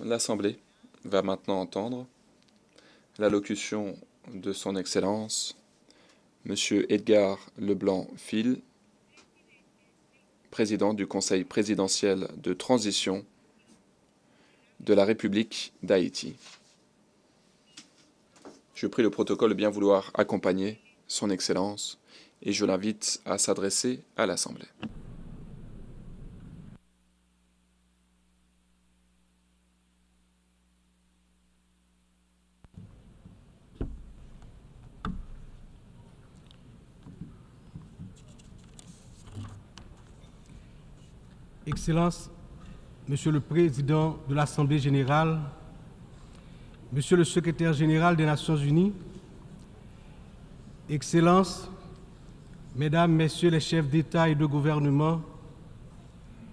L'Assemblée va maintenant entendre l'allocution de Son Excellence, Monsieur Edgar Leblanc-Fil, président du Conseil présidentiel de transition de la République d'Haïti. Je prie le protocole de bien vouloir accompagner Son Excellence et je l'invite à s'adresser à l'Assemblée. Excellences, Monsieur le Président de l'Assemblée générale, Monsieur le Secrétaire général des Nations unies, Excellences, Mesdames, Messieurs les chefs d'État et de gouvernement,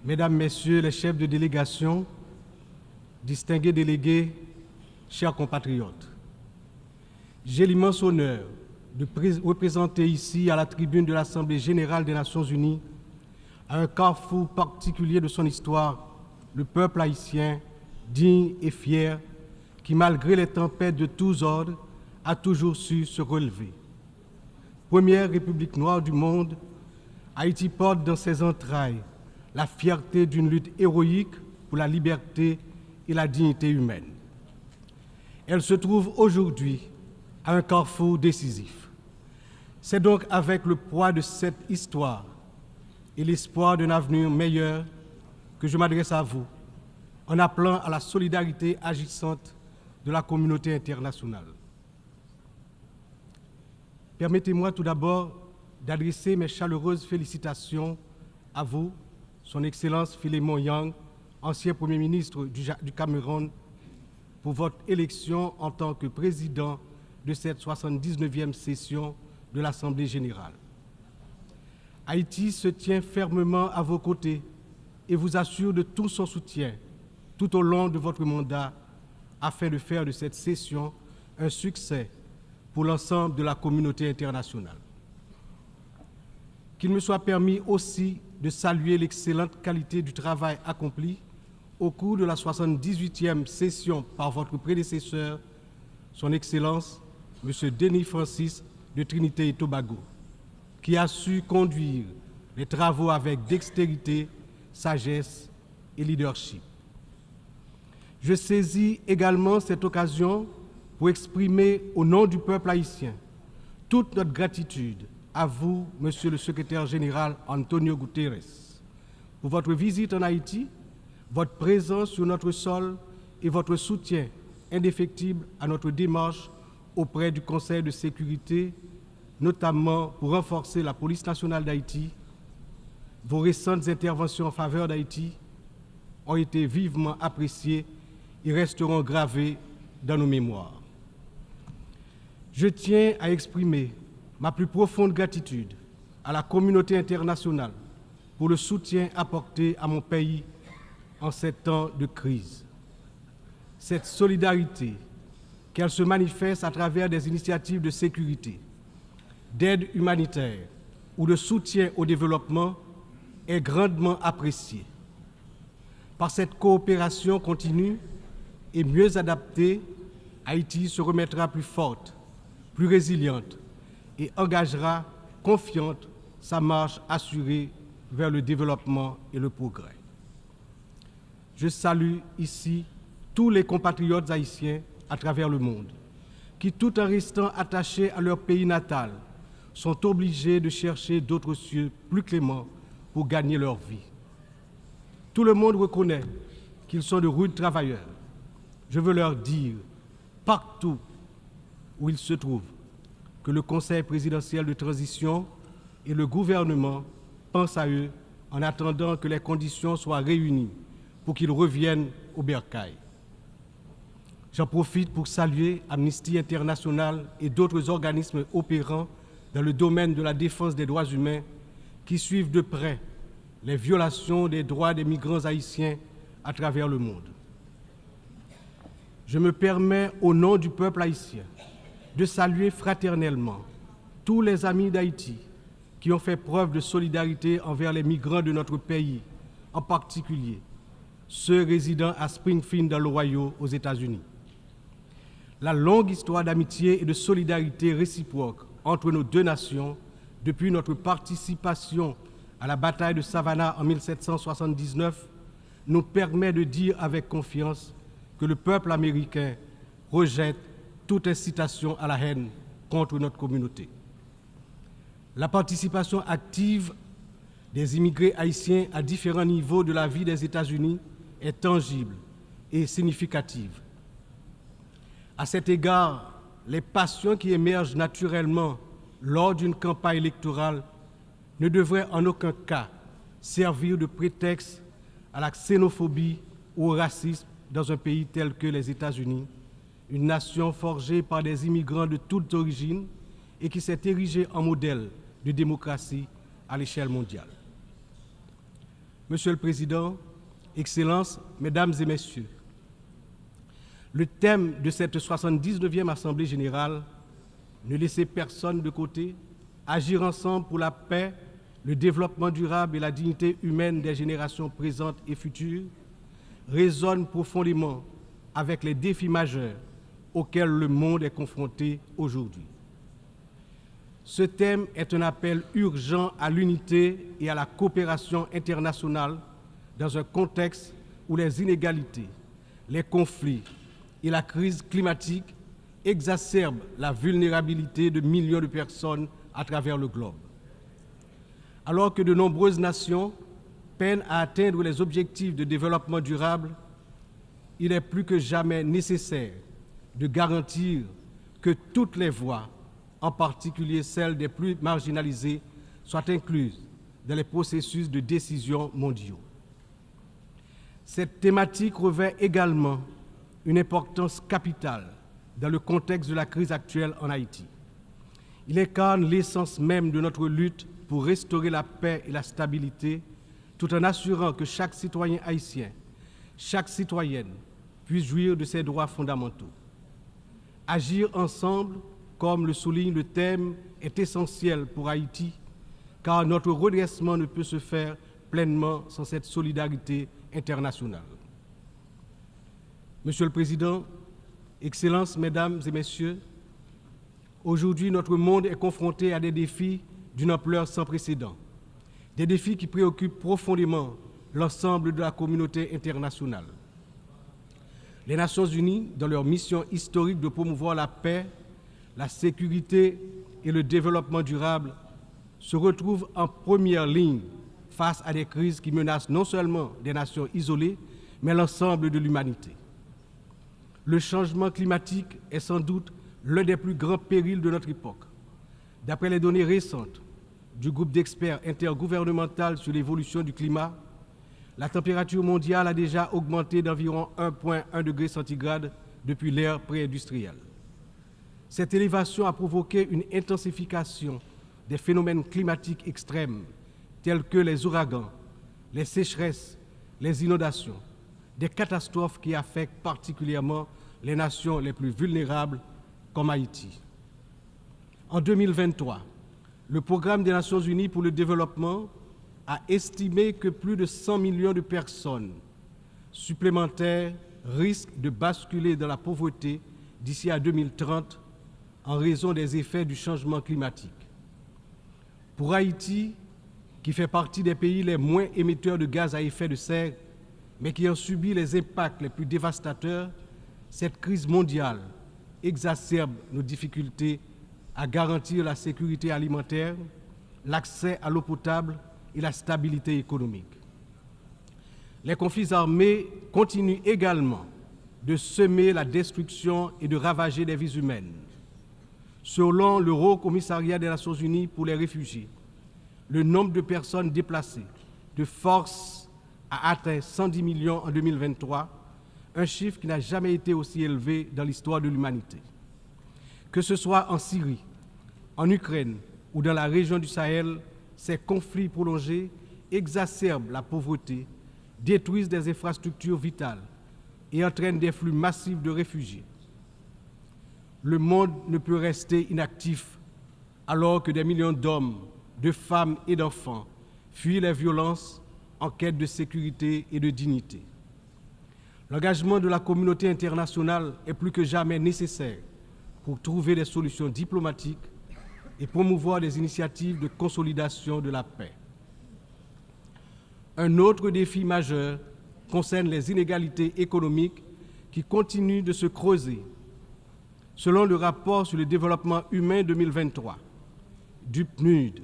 Mesdames, Messieurs les chefs de délégation, distingués délégués, chers compatriotes, j'ai l'immense honneur de représenter ici à la tribune de l'Assemblée générale des Nations unies, à un carrefour particulier de son histoire, le peuple haïtien, digne et fier, qui, malgré les tempêtes de tous ordres, a toujours su se relever. Première république noire du monde, Haïti porte dans ses entrailles la fierté d'une lutte héroïque pour la liberté et la dignité humaine. Elle se trouve aujourd'hui à un carrefour décisif. C'est donc avec le poids de cette histoire et l'espoir d'un avenir meilleur que je m'adresse à vous en appelant à la solidarité agissante de la communauté internationale. Permettez-moi tout d'abord d'adresser mes chaleureuses félicitations à vous, Son Excellence Philémon Yang, ancien Premier ministre du Cameroun, pour votre élection en tant que président de cette 79e session de l'Assemblée générale. Haïti se tient fermement à vos côtés et vous assure de tout son soutien tout au long de votre mandat afin de faire de cette session un succès pour l'ensemble de la communauté internationale. Qu'il me soit permis aussi de saluer l'excellente qualité du travail accompli au cours de la 78e session par votre prédécesseur, Son Excellence, M. Denis Francis de Trinité et Tobago, qui a su conduire les travaux avec dextérité, sagesse et leadership. Je saisis également cette occasion pour exprimer au nom du peuple haïtien toute notre gratitude à vous, Monsieur le Secrétaire général Antonio Guterres, pour votre visite en Haïti, votre présence sur notre sol et votre soutien indéfectible à notre démarche auprès du Conseil de sécurité, notamment pour renforcer la police nationale d'Haïti. Vos récentes interventions en faveur d'Haïti ont été vivement appréciées et resteront gravées dans nos mémoires. Je tiens à exprimer ma plus profonde gratitude à la communauté internationale pour le soutien apporté à mon pays en ces temps de crise. Cette solidarité, qu'elle se manifeste à travers des initiatives de sécurité, d'aide humanitaire ou de soutien au développement, est grandement appréciée. Par cette coopération continue et mieux adaptée, Haïti se remettra plus forte, plus résiliente et engagera confiante sa marche assurée vers le développement et le progrès. Je salue ici tous les compatriotes haïtiens à travers le monde, qui, tout en restant attachés à leur pays natal, sont obligés de chercher d'autres cieux plus cléments pour gagner leur vie. Tout le monde reconnaît qu'ils sont de rudes travailleurs. Je veux leur dire, partout où ils se trouvent, que le Conseil présidentiel de transition et le gouvernement pensent à eux en attendant que les conditions soient réunies pour qu'ils reviennent au bercail. J'en profite pour saluer Amnesty International et d'autres organismes opérant dans le domaine de la défense des droits humains qui suivent de près les violations des droits des migrants haïtiens à travers le monde. Je me permets, au nom du peuple haïtien, de saluer fraternellement tous les amis d'Haïti qui ont fait preuve de solidarité envers les migrants de notre pays, en particulier ceux résidant à Springfield dans l'Ohio aux États-Unis. La longue histoire d'amitié et de solidarité réciproque entre nos deux nations, depuis notre participation à la bataille de Savannah en 1779, nous permet de dire avec confiance que le peuple américain rejette toute incitation à la haine contre notre communauté. La participation active des immigrés haïtiens à différents niveaux de la vie des États-Unis est tangible et significative. À cet égard, les passions qui émergent naturellement lors d'une campagne électorale ne devraient en aucun cas servir de prétexte à la xénophobie ou au racisme dans un pays tel que les États-Unis, une nation forgée par des immigrants de toutes origines et qui s'est érigée en modèle de démocratie à l'échelle mondiale. Monsieur le Président, Excellences, Mesdames et Messieurs, le thème de cette 79e Assemblée générale, ne laisser personne de côté, agir ensemble pour la paix, le développement durable et la dignité humaine des générations présentes et futures, résonne profondément avec les défis majeurs auxquels le monde est confronté aujourd'hui. Ce thème est un appel urgent à l'unité et à la coopération internationale dans un contexte où les inégalités, les conflits et la crise climatique exacerbent la vulnérabilité de millions de personnes à travers le globe. Alors que de nombreuses nations peinent à atteindre les objectifs de développement durable, il est plus que jamais nécessaire de garantir que toutes les voix, en particulier celles des plus marginalisées, soient incluses dans les processus de décision mondiaux. Cette thématique revêt également une importance capitale dans le contexte de la crise actuelle en Haïti. Il incarne l'essence même de notre lutte pour restaurer la paix et la stabilité, tout en assurant que chaque citoyen haïtien, chaque citoyenne puisse jouir de ses droits fondamentaux. Agir ensemble, comme le souligne le thème, est essentiel pour Haïti, car notre redressement ne peut se faire pleinement sans cette solidarité internationale. Monsieur le Président, Excellences, Mesdames et Messieurs, aujourd'hui notre monde est confronté à des défis d'une ampleur sans précédent, des défis qui préoccupent profondément l'ensemble de la communauté internationale. Les Nations Unies, dans leur mission historique de promouvoir la paix, la sécurité et le développement durable, se retrouvent en première ligne face à des crises qui menacent non seulement des nations isolées, mais l'ensemble de l'humanité. Le changement climatique est sans doute l'un des plus grands périls de notre époque. D'après les données récentes du groupe d'experts intergouvernemental sur l'évolution du climat, la température mondiale a déjà augmenté d'environ 1,1 degré centigrade depuis l'ère pré-industrielle. Cette élévation a provoqué une intensification des phénomènes climatiques extrêmes tels que les ouragans, les sécheresses, les inondations, des catastrophes qui affectent particulièrement les nations les plus vulnérables comme Haïti. En 2023, le Programme des Nations Unies pour le développement a estimé que plus de 100 millions de personnes supplémentaires risquent de basculer dans la pauvreté d'ici à 2030 en raison des effets du changement climatique. Pour Haïti, qui fait partie des pays les moins émetteurs de gaz à effet de serre, mais qui ont subi les impacts les plus dévastateurs, cette crise mondiale exacerbe nos difficultés à garantir la sécurité alimentaire, l'accès à l'eau potable et la stabilité économique. Les conflits armés continuent également de semer la destruction et de ravager des vies humaines. Selon le Haut Commissariat des Nations Unies pour les réfugiés, le nombre de personnes déplacées de force a atteint 110 millions en 2023, un chiffre qui n'a jamais été aussi élevé dans l'histoire de l'humanité. Que ce soit en Syrie, en Ukraine ou dans la région du Sahel, ces conflits prolongés exacerbent la pauvreté, détruisent des infrastructures vitales et entraînent des flux massifs de réfugiés. Le monde ne peut rester inactif alors que des millions d'hommes, de femmes et d'enfants fuient les violences en quête de sécurité et de dignité. L'engagement de la communauté internationale est plus que jamais nécessaire pour trouver des solutions diplomatiques et promouvoir des initiatives de consolidation de la paix. Un autre défi majeur concerne les inégalités économiques qui continuent de se creuser. Selon le rapport sur le développement humain 2023 du PNUD,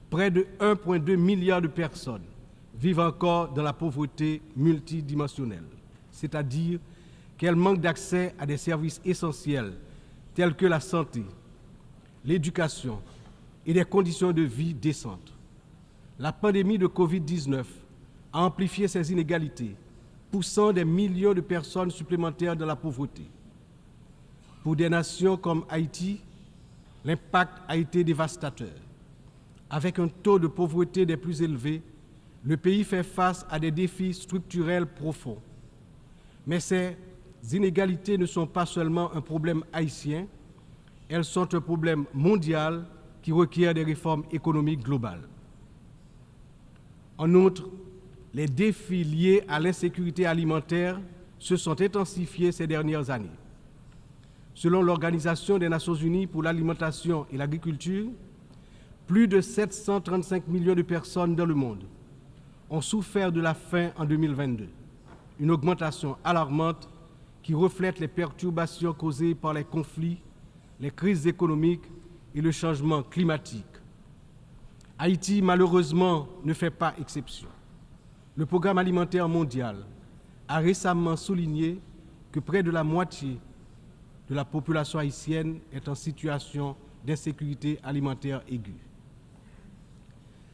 près de 1,2 milliard de personnes vivent encore dans la pauvreté multidimensionnelle, c'est-à-dire qu'elles manquent d'accès à des services essentiels tels que la santé, l'éducation et des conditions de vie décentes. La pandémie de Covid-19 a amplifié ces inégalités, poussant des millions de personnes supplémentaires dans la pauvreté. Pour des nations comme Haïti, l'impact a été dévastateur. Avec un taux de pauvreté des plus élevés, le pays fait face à des défis structurels profonds. Mais ces inégalités ne sont pas seulement un problème haïtien, elles sont un problème mondial qui requiert des réformes économiques globales. En outre, les défis liés à l'insécurité alimentaire se sont intensifiés ces dernières années. Selon l'Organisation des Nations Unies pour l'alimentation et l'agriculture, plus de 735 millions de personnes dans le monde ont souffert de la faim en 2022, une augmentation alarmante qui reflète les perturbations causées par les conflits, les crises économiques et le changement climatique. Haïti, malheureusement, ne fait pas exception. Le Programme alimentaire mondial a récemment souligné que près de la moitié de la population haïtienne est en situation d'insécurité alimentaire aiguë.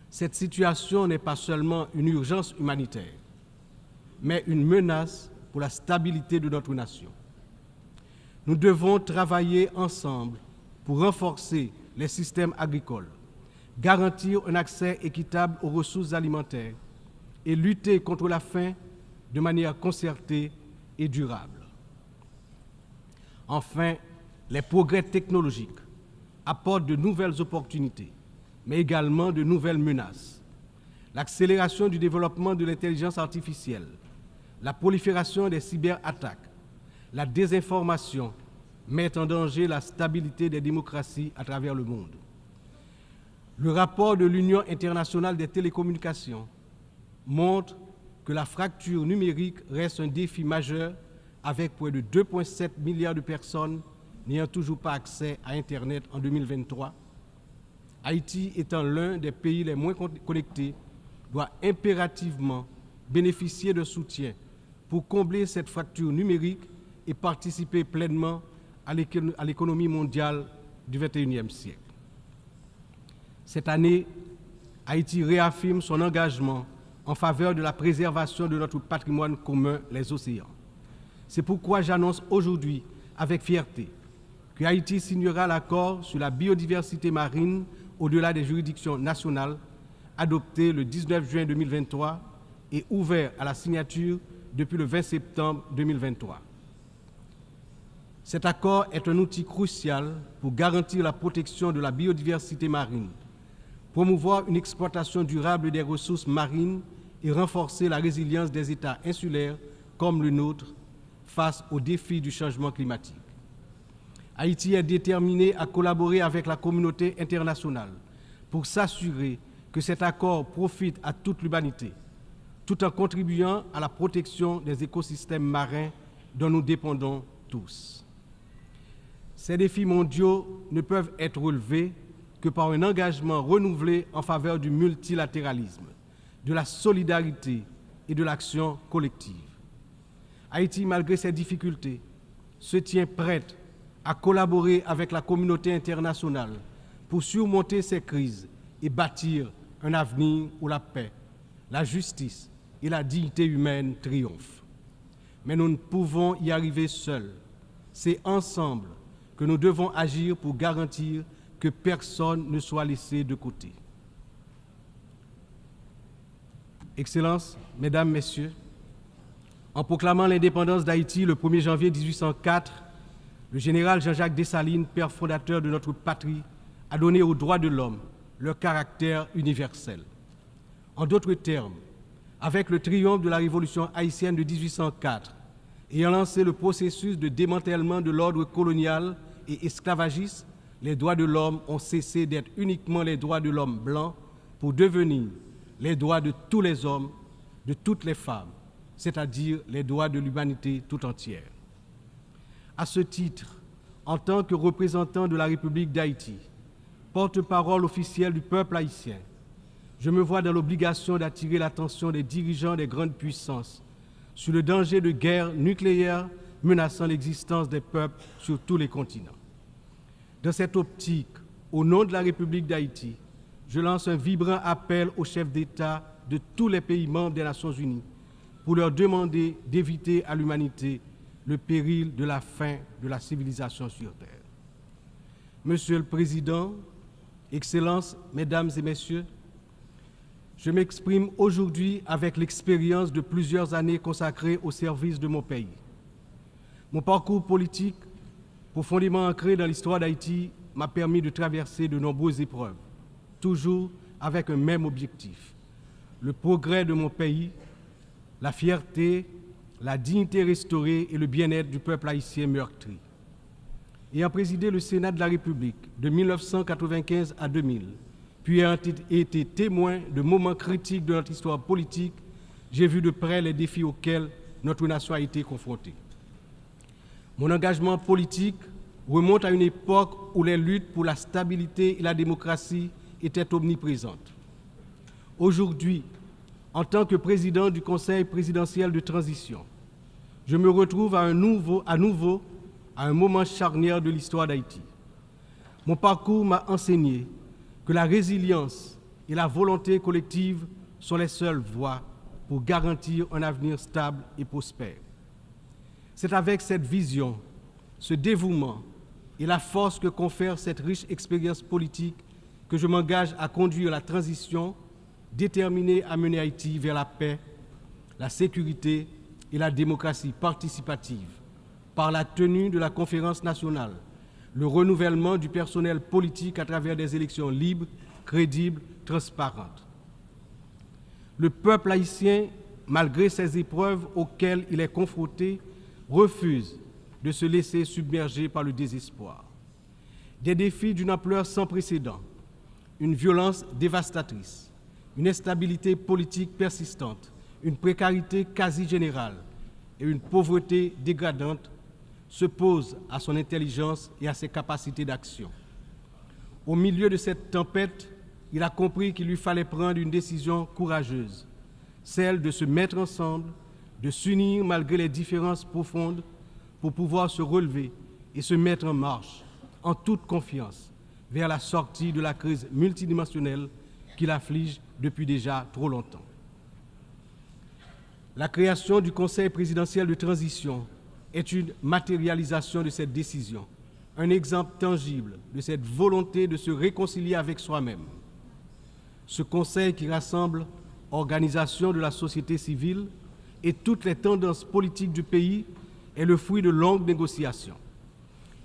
Cette situation n'est pas seulement une urgence humanitaire, mais une menace pour la stabilité de notre nation. Nous devons travailler ensemble pour renforcer les systèmes agricoles, garantir un accès équitable aux ressources alimentaires et lutter contre la faim de manière concertée et durable. Enfin, les progrès technologiques apportent de nouvelles opportunités, mais également de nouvelles menaces. L'accélération du développement de l'intelligence artificielle, la prolifération des cyberattaques, la désinformation mettent en danger la stabilité des démocraties à travers le monde. Le rapport de l'Union internationale des télécommunications montre que la fracture numérique reste un défi majeur avec près de 2,7 milliards de personnes n'ayant toujours pas accès à Internet en 2023. Haïti étant l'un des pays les moins connectés, doit impérativement bénéficier de soutien pour combler cette fracture numérique et participer pleinement à l'économie mondiale du XXIe siècle. Cette année, Haïti réaffirme son engagement en faveur de la préservation de notre patrimoine commun, les océans. C'est pourquoi j'annonce aujourd'hui avec fierté que Haïti signera l'accord sur la biodiversité marine au-delà des juridictions nationales, adopté le 19 juin 2023 et ouvert à la signature depuis le 20 septembre 2023. Cet accord est un outil crucial pour garantir la protection de la biodiversité marine, promouvoir une exploitation durable des ressources marines et renforcer la résilience des États insulaires comme le nôtre face aux défis du changement climatique. Haïti est déterminé à collaborer avec la communauté internationale pour s'assurer que cet accord profite à toute l'humanité, tout en contribuant à la protection des écosystèmes marins dont nous dépendons tous. Ces défis mondiaux ne peuvent être relevés que par un engagement renouvelé en faveur du multilatéralisme, de la solidarité et de l'action collective. Haïti, malgré ses difficultés, se tient prête à collaborer avec la communauté internationale pour surmonter ces crises et bâtir un avenir où la paix, la justice et la dignité humaine triomphent. Mais nous ne pouvons y arriver seuls. C'est ensemble que nous devons agir pour garantir que personne ne soit laissé de côté. Excellences, Mesdames, Messieurs, en proclamant l'indépendance d'Haïti le 1er janvier 1804, le général Jean-Jacques Dessalines, père fondateur de notre patrie, a donné aux droits de l'homme leur caractère universel. En d'autres termes, avec le triomphe de la révolution haïtienne de 1804, Ayant lancé le processus de démantèlement de l'ordre colonial et esclavagiste, les droits de l'homme ont cessé d'être uniquement les droits de l'homme blanc pour devenir les droits de tous les hommes, de toutes les femmes, c'est-à-dire les droits de l'humanité tout entière. À ce titre, en tant que représentant de la République d'Haïti, porte-parole officiel du peuple haïtien, je me vois dans l'obligation d'attirer l'attention des dirigeants des grandes puissances sur le danger de guerre nucléaire menaçant l'existence des peuples sur tous les continents. Dans cette optique, au nom de la République d'Haïti, je lance un vibrant appel aux chefs d'État de tous les pays membres des Nations Unies pour leur demander d'éviter à l'humanité le péril de la fin de la civilisation sur Terre. Monsieur le Président, Excellences, Mesdames et Messieurs, je m'exprime aujourd'hui avec l'expérience de plusieurs années consacrées au service de mon pays. Mon parcours politique, profondément ancré dans l'histoire d'Haïti, m'a permis de traverser de nombreuses épreuves, toujours avec un même objectif, le progrès de mon pays, la fierté, la dignité restaurée et le bien-être du peuple haïtien meurtri. Ayant présidé le Sénat de la République de 1995 à 2000, puis ayant été témoin de moments critiques de notre histoire politique, j'ai vu de près les défis auxquels notre nation a été confrontée. Mon engagement politique remonte à une époque où les luttes pour la stabilité et la démocratie étaient omniprésentes. Aujourd'hui, en tant que président du Conseil présidentiel de transition, je me retrouve à nouveau à un moment charnière de l'histoire d'Haïti. Mon parcours m'a enseigné que la résilience et la volonté collective sont les seules voies pour garantir un avenir stable et prospère. C'est avec cette vision, ce dévouement et la force que confère cette riche expérience politique que je m'engage à conduire la transition déterminée à mener Haïti vers la paix, la sécurité et la démocratie participative par la tenue de la conférence nationale, le renouvellement du personnel politique à travers des élections libres, crédibles, transparentes. Le peuple haïtien, malgré ces épreuves auxquelles il est confronté, refuse de se laisser submerger par le désespoir. Des défis d'une ampleur sans précédent, une violence dévastatrice, une instabilité politique persistante, une précarité quasi générale et une pauvreté dégradante se posent à son intelligence et à ses capacités d'action. Au milieu de cette tempête, il a compris qu'il lui fallait prendre une décision courageuse, celle de se mettre ensemble, de s'unir malgré les différences profondes pour pouvoir se relever et se mettre en marche, en toute confiance, vers la sortie de la crise multidimensionnelle qui l'afflige depuis déjà trop longtemps. La création du Conseil présidentiel de transition est une matérialisation de cette décision, un exemple tangible de cette volonté de se réconcilier avec soi-même. Ce Conseil qui rassemble organisations de la société civile et toutes les tendances politiques du pays est le fruit de longues négociations.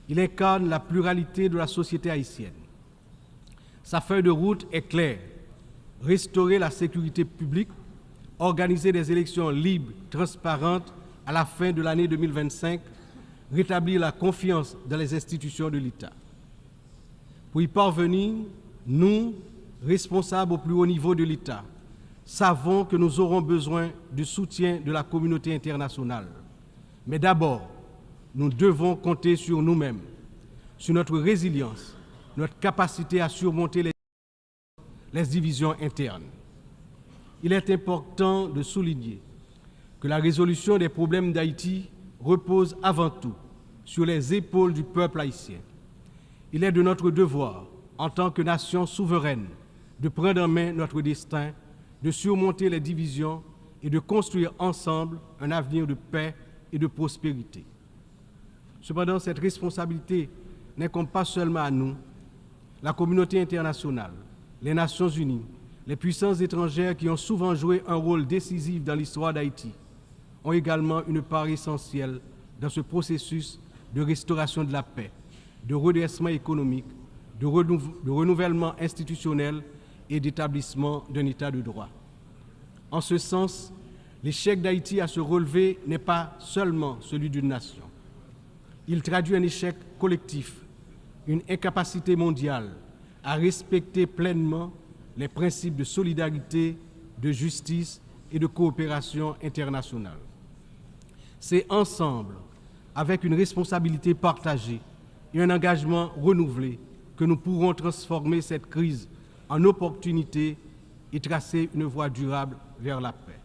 Il incarne la pluralité de la société haïtienne. Sa feuille de route est claire: restaurer la sécurité publique, organiser des élections libres, transparentes à la fin de l'année 2025, rétablir la confiance dans les institutions de l'État. Pour y parvenir, nous, responsables au plus haut niveau de l'État, savons que nous aurons besoin du soutien de la communauté internationale. Mais d'abord, nous devons compter sur nous-mêmes, sur notre résilience, notre capacité à surmonter les divisions internes. Il est important de souligner que la résolution des problèmes d'Haïti repose avant tout sur les épaules du peuple haïtien. Il est de notre devoir, en tant que nation souveraine, de prendre en main notre destin, de surmonter les divisions et de construire ensemble un avenir de paix et de prospérité. Cependant, cette responsabilité n'incombe pas seulement à nous. La communauté internationale, les Nations Unies, les puissances étrangères qui ont souvent joué un rôle décisif dans l'histoire d'Haïti ont également une part essentielle dans ce processus de restauration de la paix, de redressement économique, de renouvellement institutionnel et d'établissement d'un État de droit. En ce sens, L'échec d'Haïti à se relever n'est pas seulement celui d'une nation. Il traduit un échec collectif, une incapacité mondiale à respecter pleinement les principes de solidarité, de justice et de coopération internationale. C'est ensemble, avec une responsabilité partagée et un engagement renouvelé, que nous pourrons transformer cette crise en opportunité et tracer une voie durable vers la paix.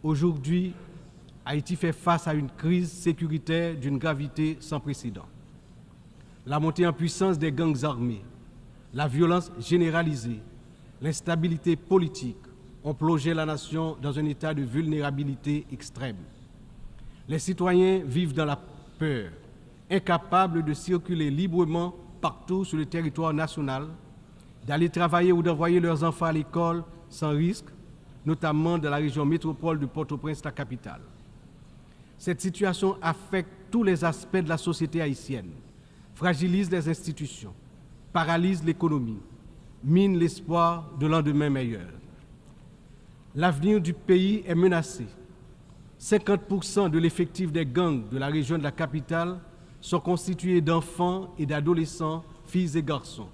Aujourd'hui, Haïti fait face à une crise sécuritaire d'une gravité sans précédent. La montée en puissance des gangs armés, la violence généralisée, l'instabilité politique ont plongé la nation dans un état de vulnérabilité extrême. Les citoyens vivent dans la peur, incapables de circuler librement partout sur le territoire national, d'aller travailler ou d'envoyer leurs enfants à l'école sans risque, notamment dans la région métropole de Port-au-Prince, la capitale. Cette situation affecte tous les aspects de la société haïtienne, fragilise les institutions, paralyse l'économie, mine l'espoir de lendemain meilleur. L'avenir du pays est menacé. 50% de l'effectif des gangs de la région de la capitale sont constitués d'enfants et d'adolescents, filles et garçons.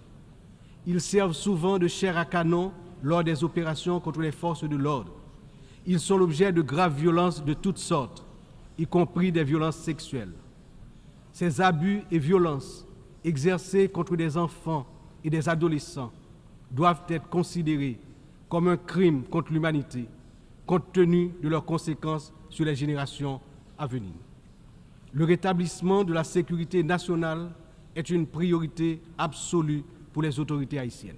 Ils servent souvent de chair à canon lors des opérations contre les forces de l'ordre. Ils sont l'objet de graves violences de toutes sortes, y compris des violences sexuelles. Ces abus et violences exercés contre des enfants et des adolescents doivent être considérés comme un crime contre l'humanité, compte tenu de leurs conséquences sur les générations à venir. Le rétablissement de la sécurité nationale est une priorité absolue pour les autorités haïtiennes.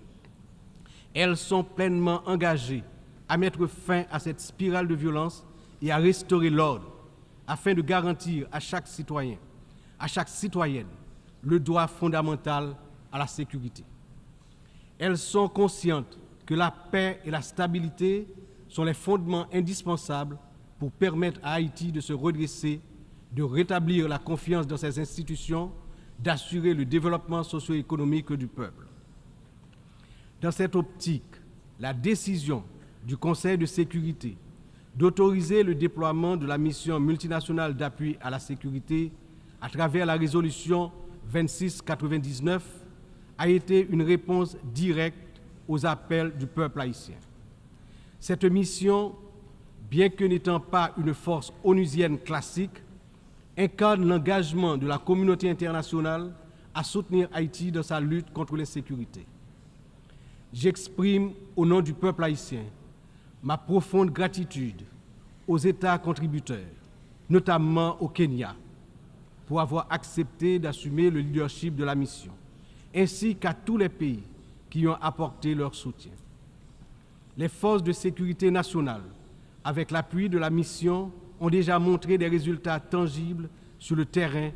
Elles sont pleinement engagées à mettre fin à cette spirale de violence et à restaurer l'ordre afin de garantir à chaque citoyen, à chaque citoyenne, le droit fondamental à la sécurité. Elles sont conscientes que la paix et la stabilité sont les fondements indispensables pour permettre à Haïti de se redresser, de rétablir la confiance dans ses institutions, d'assurer le développement socio-économique du peuple. Dans cette optique, la décision du Conseil de sécurité d'autoriser le déploiement de la mission multinationale d'appui à la sécurité à travers la résolution 2699 a été une réponse directe aux appels du peuple haïtien. Cette mission, bien que n'étant pas une force onusienne classique, incarne l'engagement de la communauté internationale à soutenir Haïti dans sa lutte contre l'insécurité. J'exprime au nom du peuple haïtien ma profonde gratitude aux États contributeurs, notamment au Kenya, pour avoir accepté d'assumer le leadership de la mission, ainsi qu'à tous les pays qui ont apporté leur soutien. Les forces de sécurité nationale, avec l'appui de la mission, ont déjà montré des résultats tangibles sur le terrain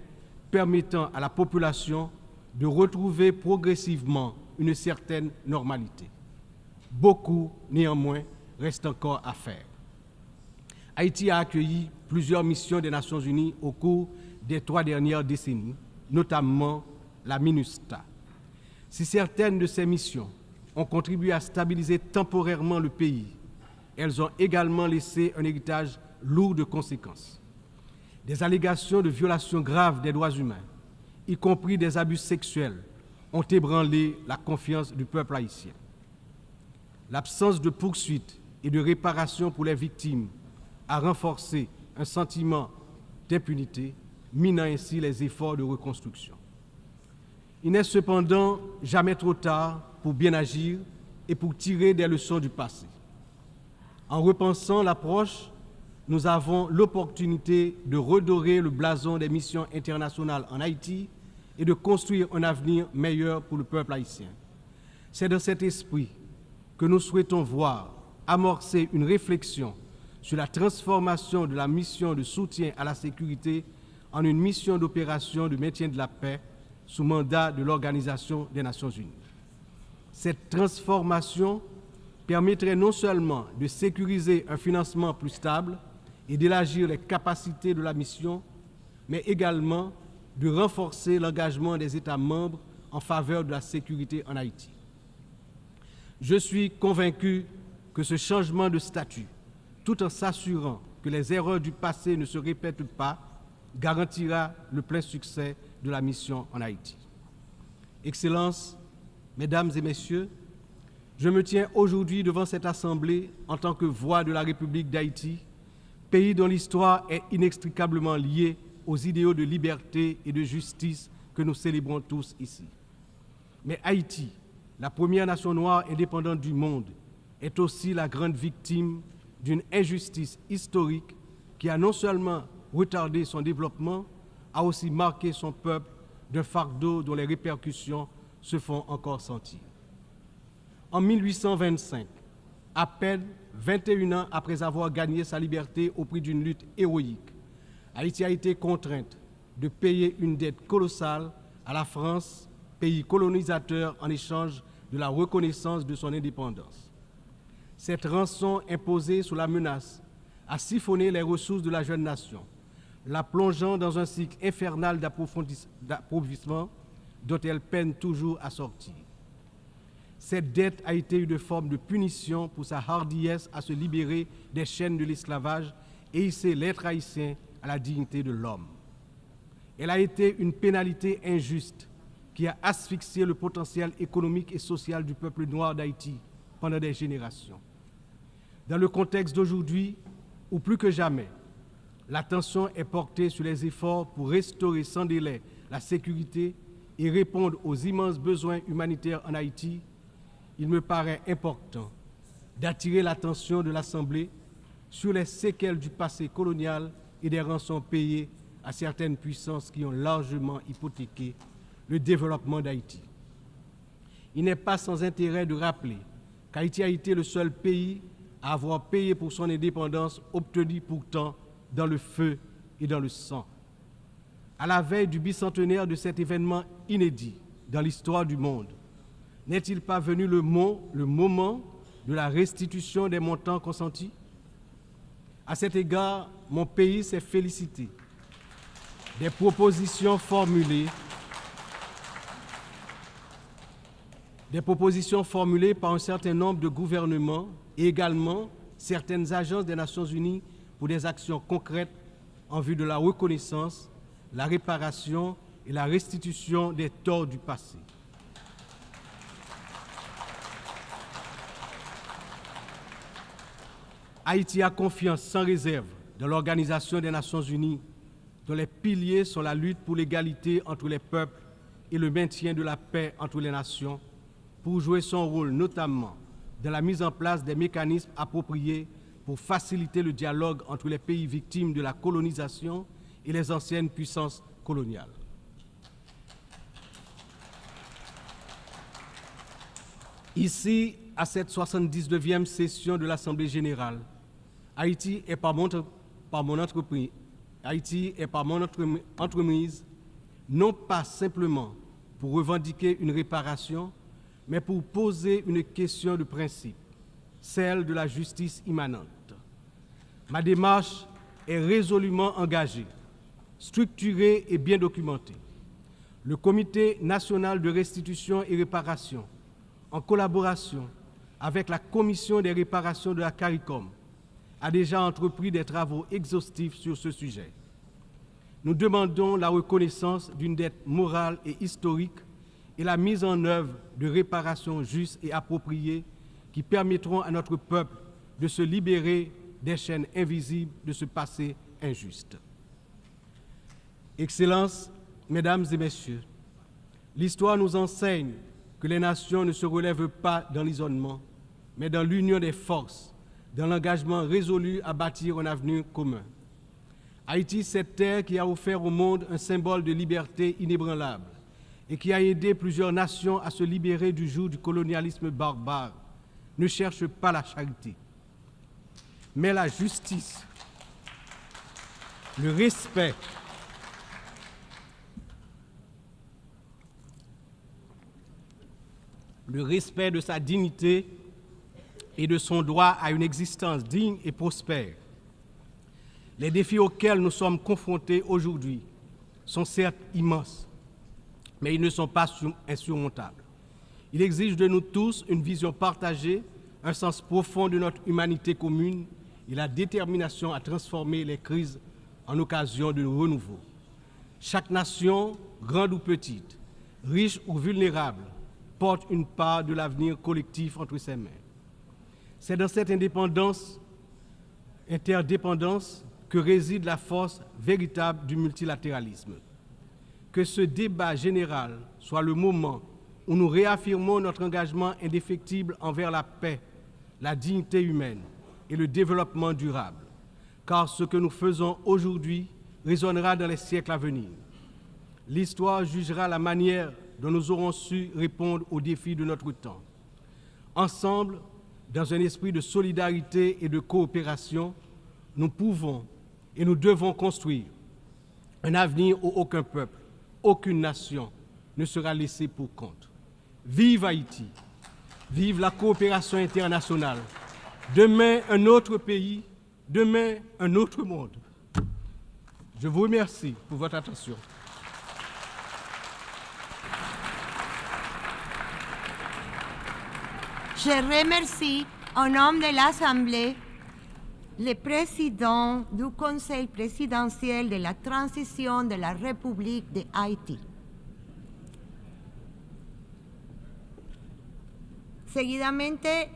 permettant à la population de retrouver progressivement une certaine normalité. Beaucoup, néanmoins, reste encore à faire. Haïti a accueilli plusieurs missions des Nations Unies au cours des 3 dernières décennies, notamment la MINUSTA. Si certaines de ces missions ont contribué à stabiliser temporairement le pays, elles ont également laissé un héritage lourd de conséquences. Des allégations de violations graves des droits humains, y compris des abus sexuels, ont ébranlé la confiance du peuple haïtien. L'absence de poursuites et de réparation pour les victimes a renforcé un sentiment d'impunité, minant ainsi les efforts de reconstruction. Il n'est cependant jamais trop tard pour bien agir et pour tirer des leçons du passé. En repensant l'approche, nous avons l'opportunité de redorer le blason des missions internationales en Haïti et de construire un avenir meilleur pour le peuple haïtien. C'est dans cet esprit que nous souhaitons voir amorcer une réflexion sur la transformation de la mission de soutien à la sécurité en une mission d'opération de maintien de la paix sous mandat de l'Organisation des Nations Unies. Cette transformation permettrait non seulement de sécuriser un financement plus stable et d'élargir les capacités de la mission, mais également de renforcer l'engagement des États membres en faveur de la sécurité en Haïti. Je suis convaincu que ce changement de statut, tout en s'assurant que les erreurs du passé ne se répètent pas, garantira le plein succès de la mission en Haïti. Excellences, Mesdames et Messieurs, je me tiens aujourd'hui devant cette Assemblée en tant que voix de la République d'Haïti, pays dont l'histoire est inextricablement liée aux idéaux de liberté et de justice que nous célébrons tous ici. Mais Haïti, la première nation noire indépendante du monde, est aussi la grande victime d'une injustice historique qui a non seulement retardé son développement, a aussi marqué son peuple d'un fardeau dont les répercussions se font encore sentir. En 1825, à peine 21 ans après avoir gagné sa liberté au prix d'une lutte héroïque, Haïti a été contrainte de payer une dette colossale à la France, pays colonisateur, en échange de la reconnaissance de son indépendance. Cette rançon imposée sous la menace a siphonné les ressources de la jeune nation, la plongeant dans un cycle infernal d'appauvrissement dont elle peine toujours à sortir. Cette dette a été une forme de punition pour sa hardiesse à se libérer des chaînes de l'esclavage et hisser l'être haïtien à la dignité de l'homme. Elle a été une pénalité injuste qui a asphyxié le potentiel économique et social du peuple noir d'Haïti pendant des générations. Dans le contexte d'aujourd'hui, où plus que jamais, l'attention est portée sur les efforts pour restaurer sans délai la sécurité et répondre aux immenses besoins humanitaires en Haïti, il me paraît important d'attirer l'attention de l'Assemblée sur les séquelles du passé colonial et des rançons payées à certaines puissances qui ont largement hypothéqué le développement d'Haïti. Il n'est pas sans intérêt de rappeler qu'Haïti a été le seul pays à avoir payé pour son indépendance, obtenue pourtant dans le feu et dans le sang. À la veille du bicentenaire de cet événement inédit dans l'histoire du monde, n'est-il pas venu le moment de la restitution des montants consentis? À cet égard, mon pays s'est félicité des propositions formulées par un certain nombre de gouvernements et également certaines agences des Nations Unies pour des actions concrètes en vue de la reconnaissance, la réparation et la restitution des torts du passé. Haïti a confiance sans réserve dans l'Organisation des Nations Unies, dont les piliers sont la lutte pour l'égalité entre les peuples et le maintien de la paix entre les nations, pour jouer son rôle notamment dans la mise en place des mécanismes appropriés pour faciliter le dialogue entre les pays victimes de la colonisation et les anciennes puissances coloniales. Ici, à cette 79e session de l'Assemblée générale, Haïti est par mon entreprise, non pas simplement pour revendiquer une réparation, mais pour poser une question de principe, celle de la justice immanente. Ma démarche est résolument engagée, structurée et bien documentée. Le Comité national de restitution et réparation, en collaboration avec la Commission des réparations de la CARICOM, a déjà entrepris des travaux exhaustifs sur ce sujet. Nous demandons la reconnaissance d'une dette morale et historique et la mise en œuvre de réparations justes et appropriées qui permettront à notre peuple de se libérer des chaînes invisibles de ce passé injuste. Excellences, Mesdames et Messieurs, l'histoire nous enseigne que les nations ne se relèvent pas dans l'isolement, mais dans l'union des forces, dans l'engagement résolu à bâtir un avenir commun. Haïti, cette terre qui a offert au monde un symbole de liberté inébranlable et qui a aidé plusieurs nations à se libérer du joug du colonialisme barbare, ne cherche pas la charité, mais la justice, le respect, de sa dignité et de son droit à une existence digne et prospère. Les défis auxquels nous sommes confrontés aujourd'hui sont certes immenses, mais ils ne sont pas insurmontables. Ils exigent de nous tous une vision partagée, un sens profond de notre humanité commune et la détermination à transformer les crises en occasion de renouveau. Chaque nation, grande ou petite, riche ou vulnérable, porte une part de l'avenir collectif entre ses mains. C'est dans cette interdépendance que réside la force véritable du multilatéralisme. Que ce débat général soit le moment où nous réaffirmons notre engagement indéfectible envers la paix, la dignité humaine et le développement durable, car ce que nous faisons aujourd'hui résonnera dans les siècles à venir. L'histoire jugera la manière dont nous aurons su répondre aux défis de notre temps. Ensemble, dans un esprit de solidarité et de coopération, nous pouvons et nous devons construire un avenir où aucun peuple, aucune nation ne sera laissé pour compte. Vive Haïti! Vive la coopération internationale! Demain, un autre pays, demain, un autre monde. Je vous remercie pour votre attention. Je remercie, au nom de l'Assemblée, le président du Conseil présidentiel de la transition de la République de Haïti. Seguidamente,